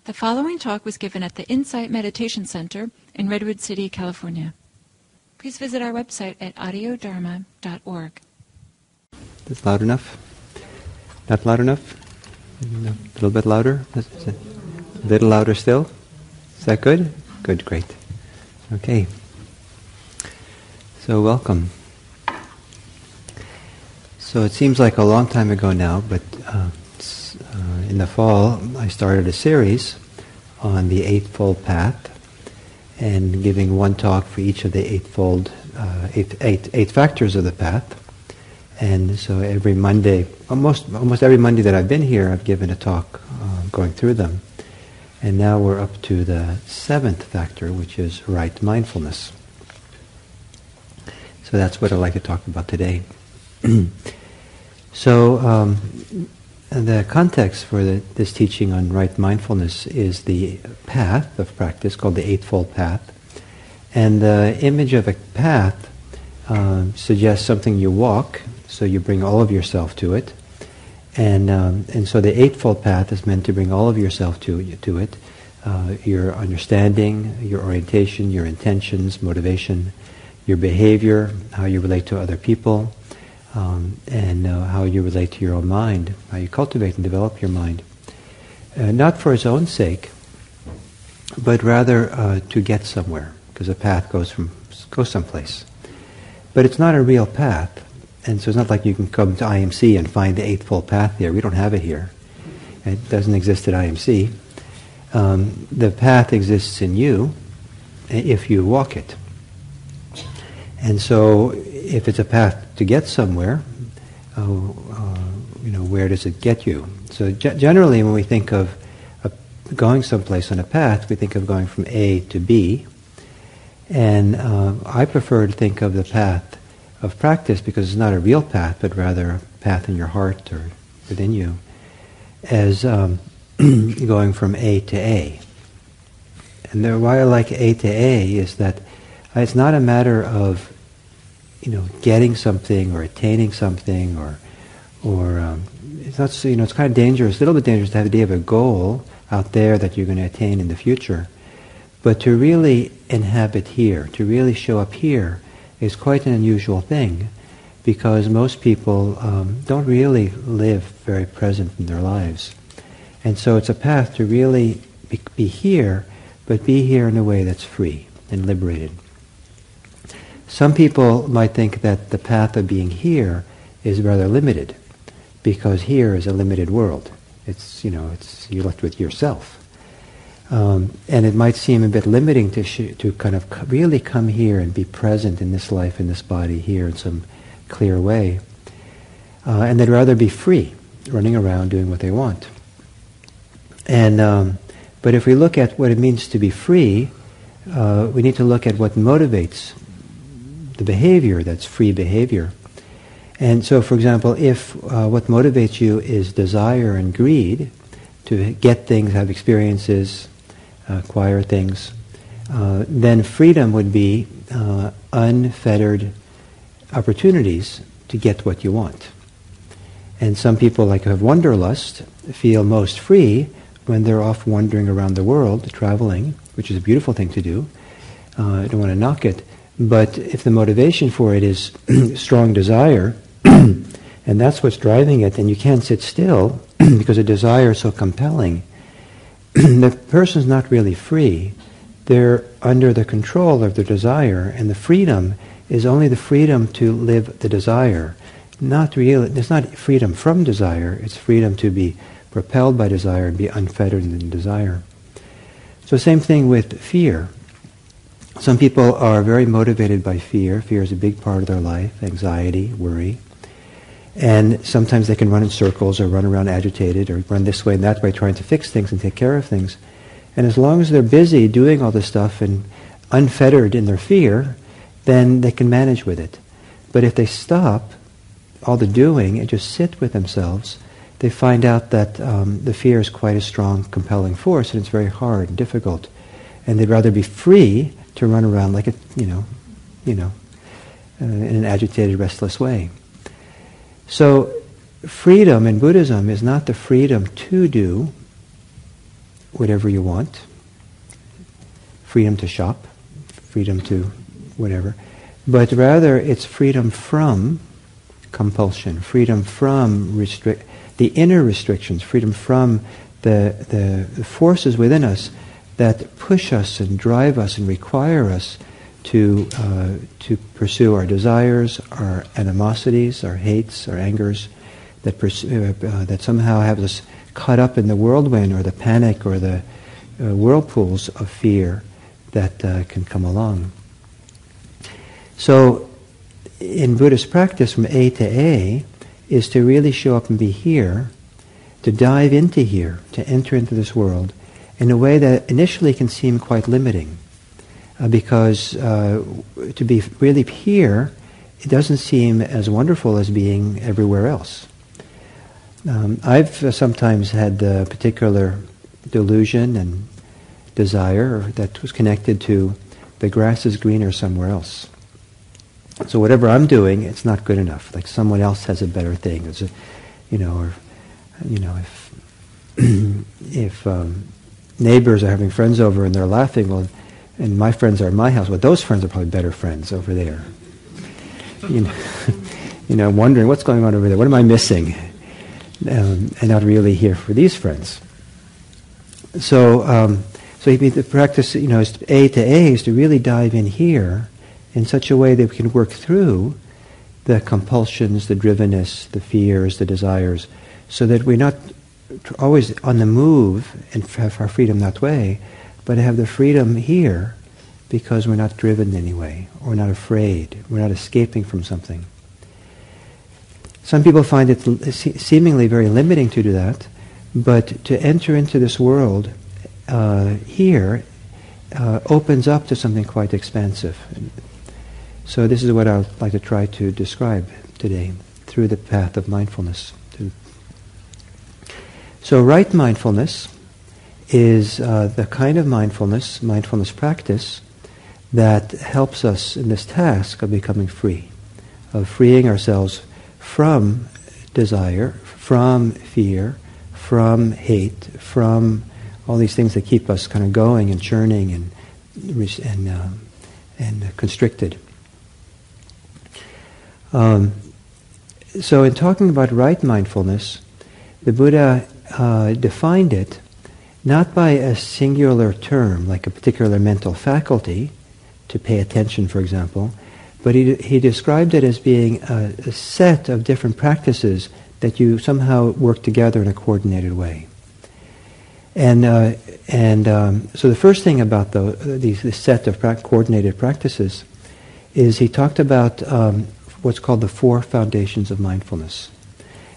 The following talk was given at the Insight Meditation Center in Redwood City, California. Please visit our website at audiodharma.org. That's loud enough? Not loud enough? No. A little bit louder? A little louder still? Is that good? Good, great. Okay. So welcome. So it seems like a long time ago now, but in the fall I started a series on the Eightfold Path and giving one talk for each of the eight factors of the path. And so every Monday, almost every Monday that I've been here, I've given a talk going through them. And now we're up to the seventh factor, which is right mindfulness. So that's what I'd like to talk about today. So the context for this teaching on right mindfulness is the path of practice called the Eightfold Path. And the image of a path suggests something you walk, so you bring all of yourself to it. And so the Eightfold Path is meant to bring all of yourself to it. Your understanding, your orientation, your intentions, motivation, your behavior, how you relate to other people, and how you relate to your own mind, how you cultivate and develop your mind. Not for its own sake, but rather to get somewhere, because a path goes someplace. But it's not a real path, and so it's not like you can come to IMC and find the Eightfold Path there. We don't have it here. It doesn't exist at IMC. The path exists in you if you walk it. And so if it's a path to get somewhere, where does it get you? So generally when we think of going someplace on a path, we think of going from A to B. And I prefer to think of the path of practice, because it's not a real path, but rather a path in your heart or within you, as going from A to A. And why I like A to A is that it's not a matter of getting something or attaining something, or it's not. It's kind of dangerous, a little bit dangerous to have the idea of a goal out there that you're going to attain in the future. But to really inhabit here, to really show up here, is quite an unusual thing, because most people don't really live very present in their lives. And so it's a path to really be here, but be here in a way that's free and liberated. Some people might think that the path of being here is rather limited, because here is a limited world. It's you're left with yourself. And it might seem a bit limiting to kind of really come here and be present in this life, in this body here in some clear way. And they'd rather be free, running around doing what they want. And but if we look at what it means to be free, we need to look at what motivates the behavior that's free behavior. And so, for example, if what motivates you is desire and greed, to get things, have experiences, acquire things, then freedom would be unfettered opportunities to get what you want. And some people, like who have wanderlust, feel most free when they're off wandering around the world, traveling, which is a beautiful thing to do. I don't want to knock it. But if the motivation for it is strong desire, and that's what's driving it, then you can't sit still because a desire is so compelling. The person's not really free. They're under the control of their desire, and the freedom is only the freedom to live the desire. It's not freedom from desire, it's freedom to be propelled by desire and be unfettered in desire. So same thing with fear. Some people are very motivated by fear. Fear is a big part of their life, anxiety, worry. And sometimes they can run in circles or run around agitated or run this way and that way trying to fix things and take care of things. And as long as they're busy doing all this stuff and unfettered in their fear, then they can manage with it. But if they stop all the doing and just sit with themselves, they find out that the fear is quite a strong, compelling force, and it's very hard and difficult. And they'd rather be free to run around like in an agitated, restless way. So freedom in Buddhism is not the freedom to do, whatever you want, freedom to shop, freedom to whatever, but rather it's freedom from compulsion, freedom from the inner restrictions, freedom from the forces within us that push us and drive us and require us to pursue our desires, our animosities, our hates, our angers, that somehow have us caught up in the whirlwind or the panic or the whirlpools of fear that can come along. So, in Buddhist practice, from A to A, is to really show up and be here, to dive into here, to enter into this world in a way that initially can seem quite limiting. Because to be really here, it doesn't seem as wonderful as being everywhere else. I've sometimes had a particular delusion and desire that was connected to the grass is greener somewhere else. So whatever I'm doing, it's not good enough. Like someone else has a better thing. If neighbors are having friends over and they're laughing, well, and my friends are at my house, well, those friends are probably better friends over there. Wondering what's going on over there. What am I missing? And not really here for these friends. So the practice, is A to A, is to really dive in here in such a way that we can work through the compulsions, the drivenness, the fears, the desires, so that we're not always on the move and have our freedom that way, but have the freedom here because we're not driven in any way, or we're not afraid, we're not escaping from something. Some people find it seemingly very limiting to do that, but to enter into this world here opens up to something quite expansive. So this is what I'd like to try to describe today through the path of mindfulness. So right mindfulness is the kind of mindfulness practice that helps us in this task of becoming free, of freeing ourselves from desire, from fear, from hate, from all these things that keep us kind of going and churning and constricted. So in talking about right mindfulness, the Buddha defined it not by a singular term, like a particular mental faculty, to pay attention, for example, but he described it as being a set of different practices that you somehow work together in a coordinated way. And so the first thing about this set of coordinated practices is he talked about what's called the 4 foundations of mindfulness,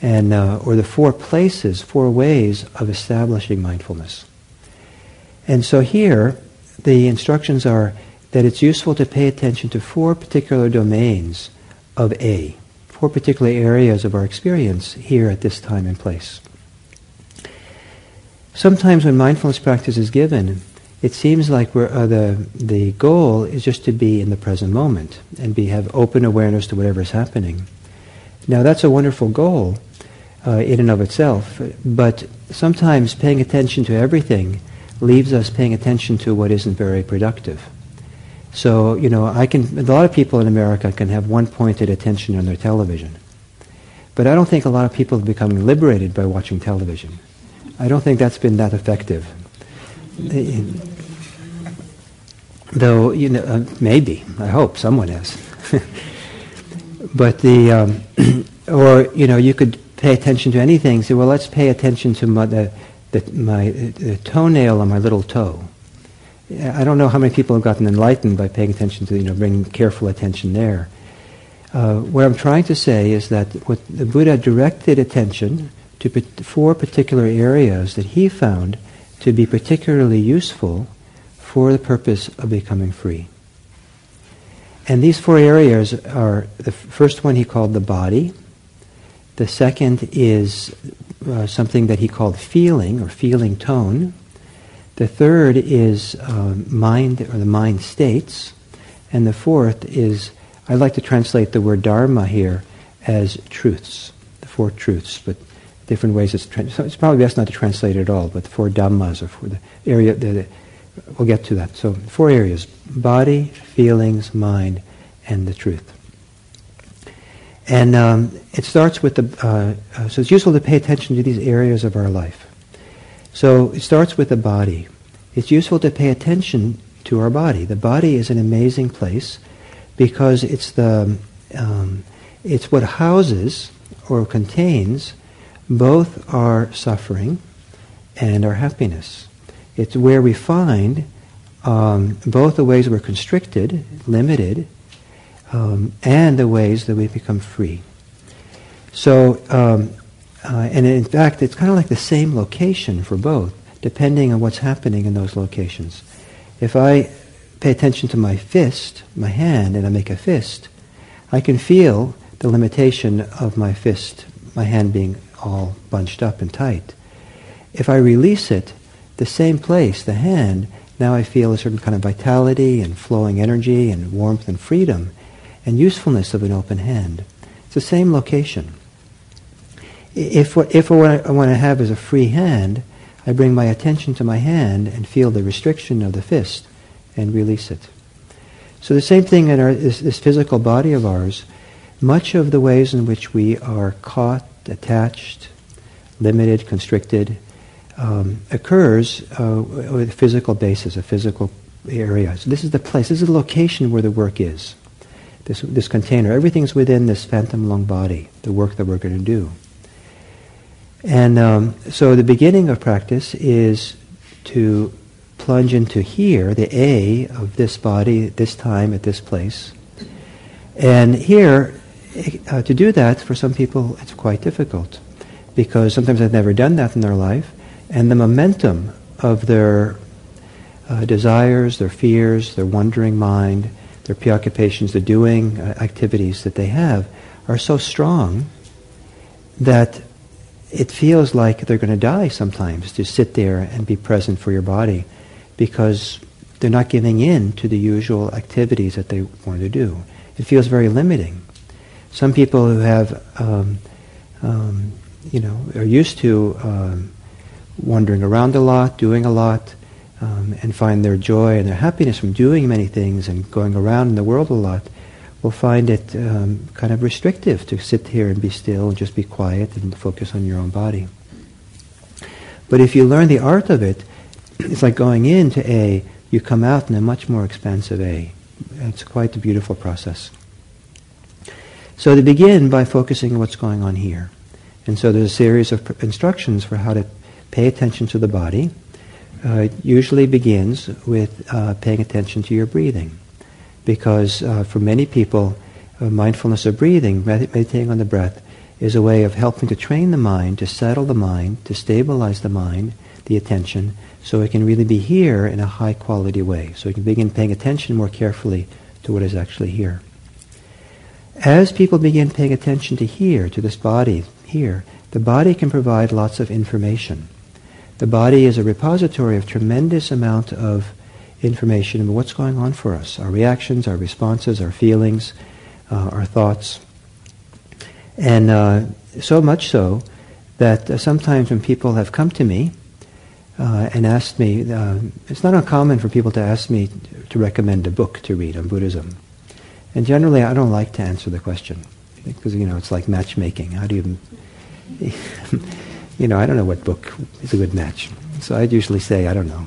and or the 4 ways of establishing mindfulness. And so here, the instructions are that it's useful to pay attention to 4 particular domains of A, 4 particular areas of our experience here at this time and place. Sometimes when mindfulness practice is given, it seems like the goal is just to be in the present moment and have open awareness to whatever is happening. Now that's a wonderful goal in and of itself, but sometimes paying attention to everything leaves us paying attention to what isn't very productive. So, a lot of people in America can have one-pointed attention on their television. But I don't think a lot of people are becoming liberated by watching television. I don't think that's been that effective. Though, maybe, I hope someone has. But you could pay attention to anything. Say, well, let's pay attention to the toenail on my little toe. I don't know how many people have gotten enlightened by paying attention to, bringing careful attention there. What I'm trying to say is that what the Buddha directed attention to 4 particular areas that he found to be particularly useful for the purpose of becoming free. And these 4 areas are, the first one he called the body. The second is something that he called feeling, or feeling tone. The third is mind, or the mind states. And the fourth is, I like to translate the word Dharma here as truths, the 4 truths. But different ways so it's probably best not to translate it at all, but 4 Dhammas, or for the area, we'll get to that. So 4 areas: body, feelings, mind, and the truth. And it starts with so it's useful to pay attention to these areas of our life. So it starts with the body. It's useful to pay attention to our body. The body is an amazing place because it's what houses or contains both our suffering and our happiness. It's where we find both the ways we're constricted, limited, and the ways that we become free. So, and in fact, it's kind of like the same location for both, depending on what's happening in those locations. If I pay attention to my fist, my hand, and I make a fist, I can feel the limitation of my fist, my hand being all bunched up and tight. If I release it, the same place, the hand, now I feel a certain kind of vitality and flowing energy and warmth and freedom and usefulness of an open hand. It's the same location. If what I want to have is a free hand, I bring my attention to my hand and feel the restriction of the fist and release it. So the same thing in this physical body of ours. Much of the ways in which we are caught, attached, limited, constricted, occurs with a physical basis, a physical area. So this is the place, this is the location where the work is. This container, everything's within this phantom lung body, the work that we're going to do. And so the beginning of practice is to plunge into here, the A of this body, at this time, at this place. And here, to do that, for some people, it's quite difficult, because sometimes they've never done that in their life, and the momentum of their desires, their fears, their wandering mind, their preoccupations, the doing activities that they have are so strong that it feels like they're going to die sometimes to sit there and be present for your body, because they're not giving in to the usual activities that they want to do. It feels very limiting. Some people who have, are used to wandering around a lot, doing a lot, and find their joy and their happiness from doing many things and going around in the world a lot, will find it kind of restrictive to sit here and be still and just be quiet and focus on your own body. But if you learn the art of it, it's like going into A, you come out in a much more expansive A. It's quite a beautiful process. So to begin by focusing on what's going on here. And so there's a series of instructions for how to pay attention to the body. It usually begins with paying attention to your breathing. Because for many people, mindfulness of breathing, meditating on the breath, is a way of helping to train the mind, to settle the mind, to stabilize the mind, the attention, so it can really be here in a high quality way. So you can begin paying attention more carefully to what is actually here. As people begin paying attention to here, to this body here, the body can provide lots of information. The body is a repository of tremendous amount of information about what's going on for us, our reactions, our responses, our feelings, our thoughts. And so much so that sometimes when people have come to me and asked me, it's not uncommon for people to ask me to recommend a book to read on Buddhism. And generally I don't like to answer the question, because it's like matchmaking. How do you, I don't know what book is a good match. So I'd usually say, I don't know.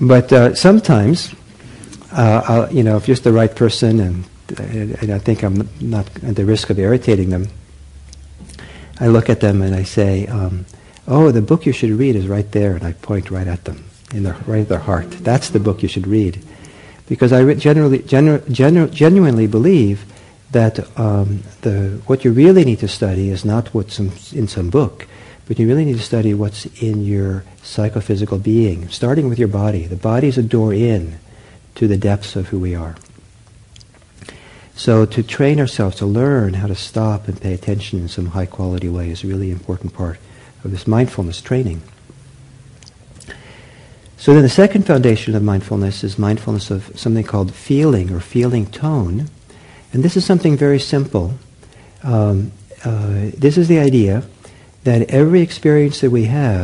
But sometimes, if just the right person, and I think I'm not at the risk of irritating them, I look at them and I say, the book you should read is right there, and I point right at them, right at their heart. That's the book you should read. Because I genuinely believe that what you really need to study is not what's in some book, but you really need to study what's in your psychophysical being, starting with your body. The body is a door in to the depths of who we are. So to train ourselves, to learn how to stop and pay attention in some high-quality way is a really important part of this mindfulness training. So then the second foundation of mindfulness is mindfulness of something called feeling or feeling tone. And this is something very simple. this is the idea that every experience that we have